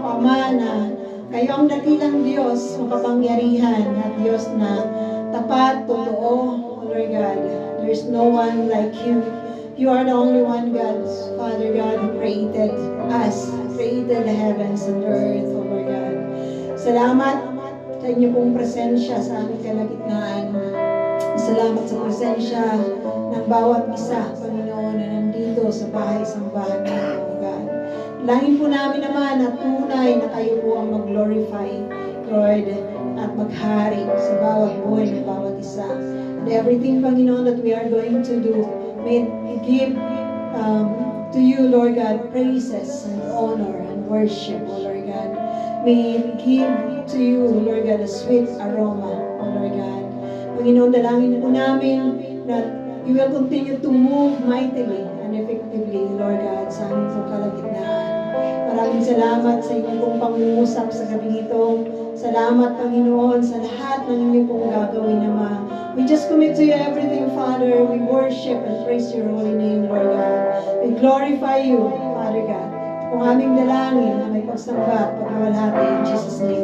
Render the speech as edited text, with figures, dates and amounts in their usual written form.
po, Ama, na kayo ang dakilang Diyos, makapangyarihan at Diyos na tapat, totoo, O Lord God. There is no one like you. You are the only one, God, Father God, who created us, created the heavens and the earth, O Lord God. Salamat sa inyo pong presensya sa aming kalagitnaan. Salamat sa presensya ng bawat isa, Panginoon, na nandito sa bahay-sambahan namin, O God. Langin po namin naman na tunay na kayo po ang mag-glorify, Lord, at maghari sa bawat buhay ng bawat isa. And everything, Panginoon, that we are going to do, may it give to you, Lord God, praises and honor and worship, O Lord God. May it give to you, Lord God, a sweet aroma, O Lord God. Panginoon, dalangin po namin that you will continue to move mightily and effectively, Lord God, sa aming pong kalagitnaan. Maraming salamat sa inyong pong pangungusap sa gabi ito. Salamat, Panginoon, sa lahat ng inyong pong gagawin, Ama. We just commit to you everything, Father. We worship and praise your holy name, Lord God. We glorify you, Father God. Kung aming dalangin na may pagsamba at pagmamahal in Jesus' name.